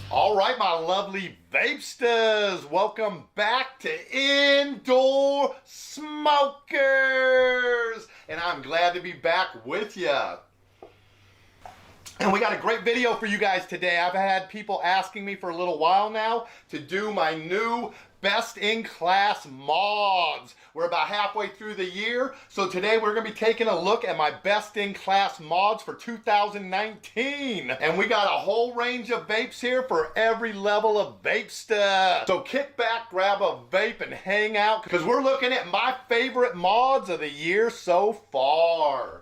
All right, my lovely vapesters, welcome back to Indoor Smokers, and I'm glad to be back with you. And we got a great video for you guys today. I've had people asking me for a little while now to do my new best-in-class mods. We're about halfway through the year, so today we're going to be taking a look at my best-in-class mods for 2019. And we got a whole range of vapes here for every level of vape stuff. So kick back, grab a vape, and hang out, because we're looking at my favorite mods of the year so far.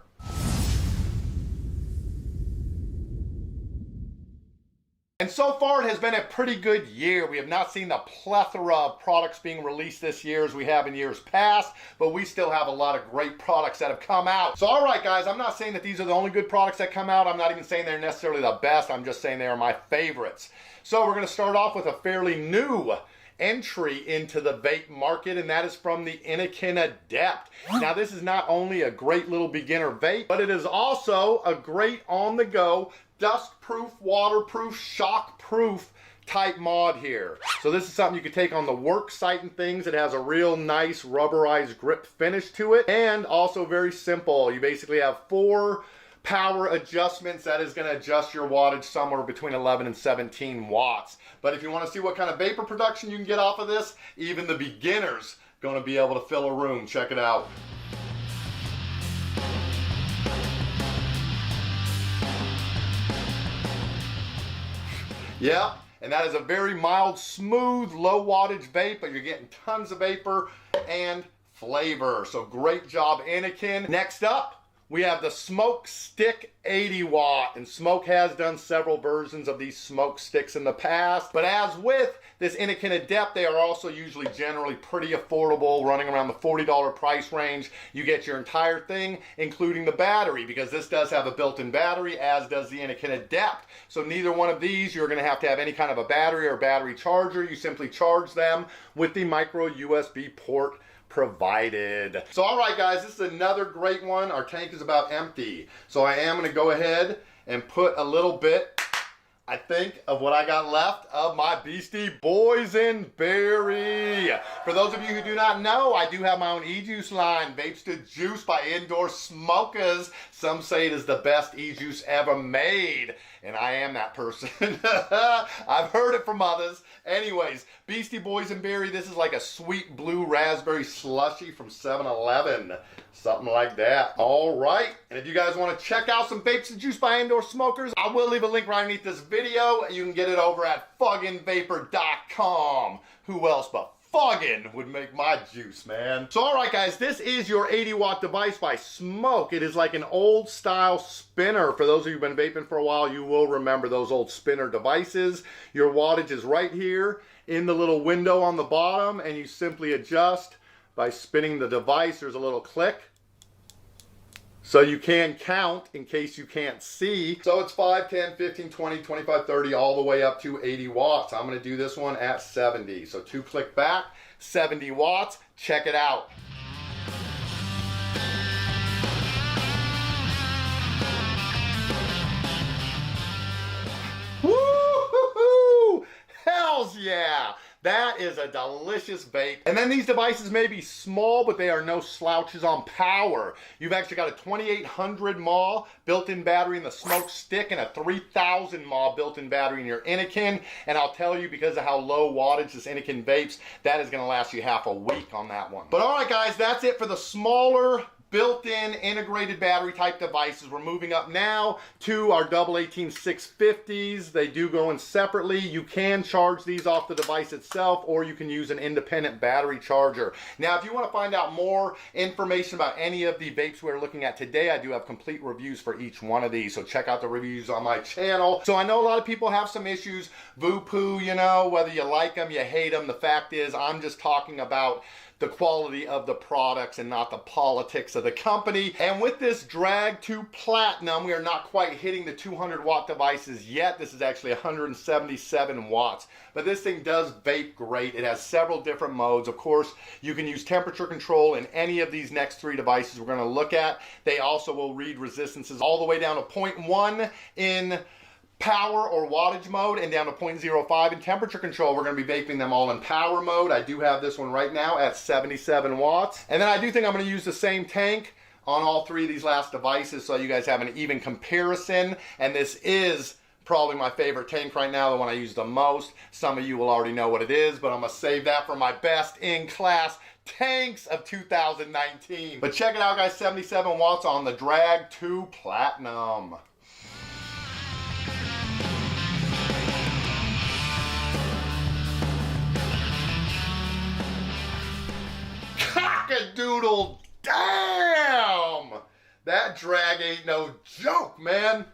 And so far it has been a pretty good year. We have not seen the plethora of products being released this year as we have in years past, but we still have a lot of great products that have come out. So alright guys, I'm not saying that these are the only good products that come out. I'm not even saying they're necessarily the best. I'm just saying they are my favorites. So we're going to start off with a fairly new entry into the vape market, and that is from the Anakin Adept. Now this is not only a great little beginner vape, but it is also a great on-the-go dust-proof, waterproof, shock-proof type mod here. So this is something you can take on the work site and things. It has a real nice rubberized grip finish to it, and also very simple. You basically have 4 power adjustments that is going to adjust your wattage somewhere between 11 and 17 watts. But if you want to see what kind of vapor production you can get off of this, even the beginners going to be able to fill a room. Check it out. Yep, and that is a very mild, smooth, low wattage vape, but you're getting tons of vapor and flavor. So great job, Anakin. Next up, we have the Smoke Stick 80 watt, and Smoke has done several versions of these Smoke Sticks in the past, but as with this Anakin Adept, they are also usually generally pretty affordable, running around the $40 price range. You get your entire thing, including the battery, because this does have a built-in battery, as does the Anakin Adept. So neither one of these, you're going to have any kind of a battery or battery charger. You simply charge them with the micro USB port provided. So alright guys, this is another great one. Our tank is about empty, so I am going to go ahead and put a little bit, I think, of what I got left of my Beastie Boysenberry. For those of you who do not know, I do have my own e-juice line, Vapes to Juice by IndoorSmokers. Some say it is the best e-juice ever made, and I am that person. I've heard it from others. Anyways, Beastie Boysenberry, this is like a sweet blue raspberry slushy from 7-Eleven. Something like that. All right, and if you guys want to check out some Vapes to Juice by IndoorSmokers, I will leave a link right underneath this video. You can get it over at fugginvapor.com. Who else but Fuggin would make my juice, man? So alright guys, this is your 80 watt device by Smoke. It is like an old style spinner. For those of you who've been vaping for a while, you will remember those old spinner devices. Your wattage is right here in the little window on the bottom, and you simply adjust by spinning the device. There's a little click, so you can count in case you can't see. So it's 5, 10, 15, 20, 25, 30, all the way up to 80 watts. I'm going to do this one at 70. So 2 click back, 70 watts. Check it out. Woo-hoo-hoo! Hells yeah! That is a delicious vape. And then these devices may be small, but they are no slouches on power. You've actually got a 2800 mAh built-in battery in the Smoke Stick and a 3000 mAh built-in battery in your Anakin. And I'll tell you, because of how low wattage this Anakin vapes, that is going to last you half a week on that one. But alright guys, that's it for the smaller built-in integrated battery type devices. We're moving up now to our double 18650s. They do go in separately. You can charge these off the device itself, or you can use an independent battery charger. Now if you want to find out more information about any of the vapes we're looking at today, I do have complete reviews for each one of these, so check out the reviews on my channel. So I know a lot of people have some issues, VAPE, you know, whether you like them, you hate them. The fact is, I'm just talking about the quality of the products and not the politics of the company. And with this drag to platinum, we are not quite hitting the 200 watt devices yet. This is actually 177 watts. But this thing does vape great. It has several different modes. Of course, you can use temperature control in any of these next three devices we're going to look at. They also will read resistances all the way down to 0.1 in power or wattage mode and down to 0.05 in temperature control. We're going to be vaping them all in power mode. I do have this one right now at 77 watts. And then I do think I'm going to use the same tank on all three of these last devices so you guys have an even comparison. And this is probably my favorite tank right now, the one I use the most. Some of you will already know what it is, but I'm going to save that for my best in class tanks of 2019. But check it out, guys, 77 watts on the Drag 2 Platinum. Cock-a-doodle damn! That drag ain't no joke, man.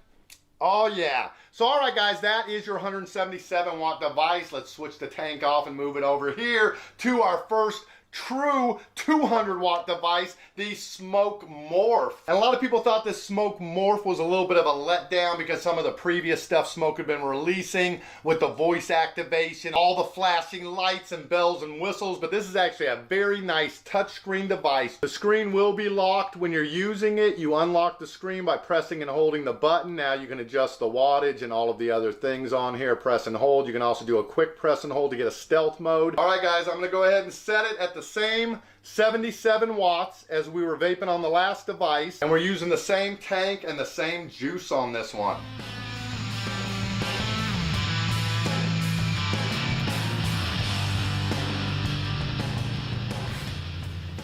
Oh yeah. So all right guys, that is your 177 watt device. Let's switch the tank off and move it over here to our first true 200 watt device, the Smoke Morph. And a lot of people thought this Smoke Morph was a little bit of a letdown because some of the previous stuff Smoke had been releasing with the voice activation, all the flashing lights and bells and whistles, but this is actually a very nice touchscreen device. The screen will be locked when you're using it. You unlock the screen by pressing and holding the button. Now you can adjust the wattage and all of the other things on here. Press and hold. You can also do a quick press and hold to get a stealth mode. All right guys, I'm gonna go ahead and set it at the same 77 watts as we were vaping on the last device, and we're using the same tank and the same juice on this one.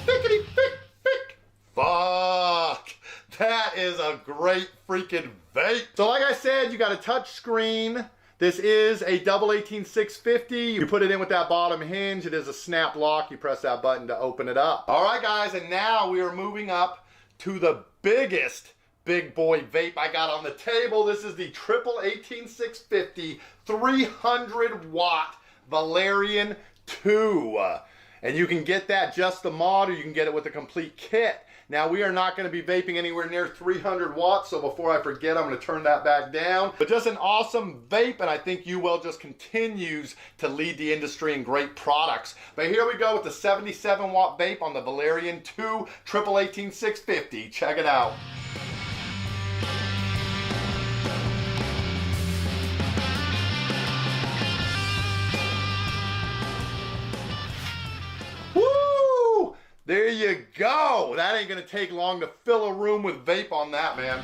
Fickety fick fick. Fuck. That is a great freaking vape. So like I said, you got a touch screen. This is a double 18650. You put it in with that bottom hinge. It is a snap lock. You press that button to open it up. All right, guys, and now we are moving up to the biggest big boy vape I got on the table. This is the triple 18650 300 watt Valerian 2. And you can get that just the mod, or you can get it with a complete kit. Now, we are not going to be vaping anywhere near 300 watts, so before I forget, I'm going to turn that back down. But just an awesome vape, and I think UL just continues to lead the industry in great products. But here we go with the 77 watt vape on the Valerian 2 triple 18650. Check it out. There you go. That ain't gonna take long to fill a room with vape on that, man.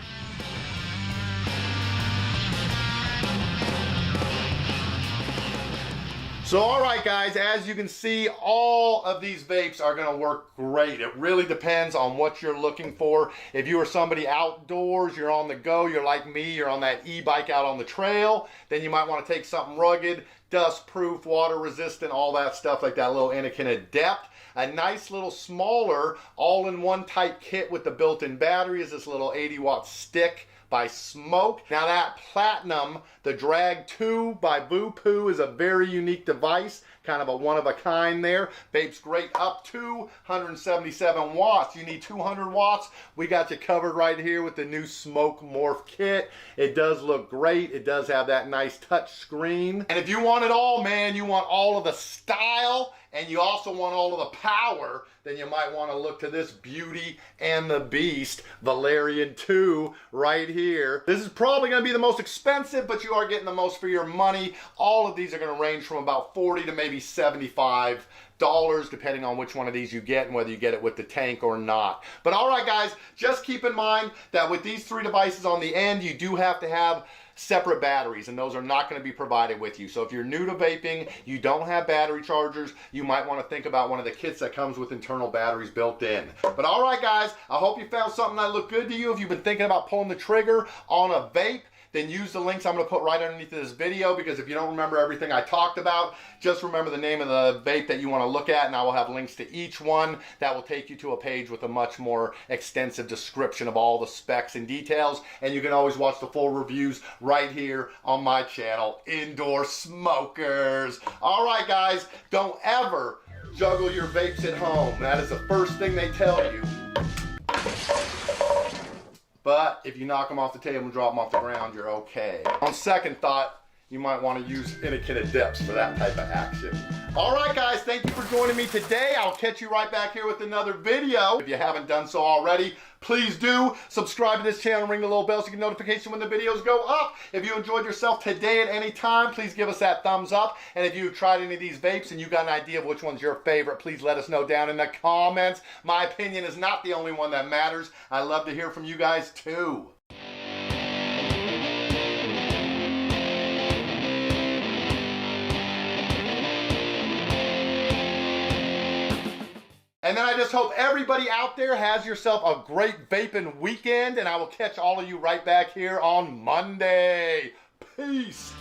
So all right guys, as you can see, all of these vapes are gonna work great. It really depends on what you're looking for. If you are somebody outdoors, you're on the go, you're like me, you're on that e-bike out on the trail, then you might wanna take something rugged, dust proof, water resistant, all that stuff like that little Anakin Adept. A nice little smaller all-in-one type kit with the built-in battery is this little 80 watt stick by Smoke. Now that Platinum, the Drag 2 by VAPE, is a very unique device, kind of a one-of-a-kind there. Vape's great up to 177 watts. You need 200 watts. We got you covered right here with the new Smoke Morph kit. It does look great. It does have that nice touch screen. And if you want it all, man, you want all of the style, and you also want all of the power, then you might want to look to this Beauty and the Beast Valerian 2 right here. This is probably going to be the most expensive, but you are getting the most for your money. All of these are going to range from about $40 to maybe $75, depending on which one of these you get and whether you get it with the tank or not. But all right, guys, just keep in mind that with these three devices on the end, you do have to have separate batteries, and those are not going to be provided with you. So if you're new to vaping, you don't have battery chargers, you might want to think about one of the kits that comes with internal batteries built in. But all right, guys, I hope you found something that looked good to you. If you've been thinking about pulling the trigger on a vape, then use the links I'm going to put right underneath this video, because if you don't remember everything I talked about, just remember the name of the vape that you want to look at, and I will have links to each one. That will take you to a page with a much more extensive description of all the specs and details, and you can always watch the full reviews right here on my channel, Indoor Smokers. All right, guys, don't ever juggle your vapes at home. That is the first thing they tell you. But if you knock them off the table and drop them off the ground, you're okay. On second thought, you might want to use Anakin Adepts for that type of action. All right, guys, thank you for joining me today. I'll catch you right back here with another video. If you haven't done so already, please do subscribe to this channel and ring the little bell so you get notification when the videos go up. If you enjoyed yourself today at any time, please give us that thumbs up. And if you've tried any of these vapes and you got an idea of which one's your favorite, please let us know down in the comments. My opinion is not the only one that matters. I love to hear from you guys too. And then I just hope everybody out there has yourself a great vaping weekend, and I will catch all of you right back here on Monday. Peace.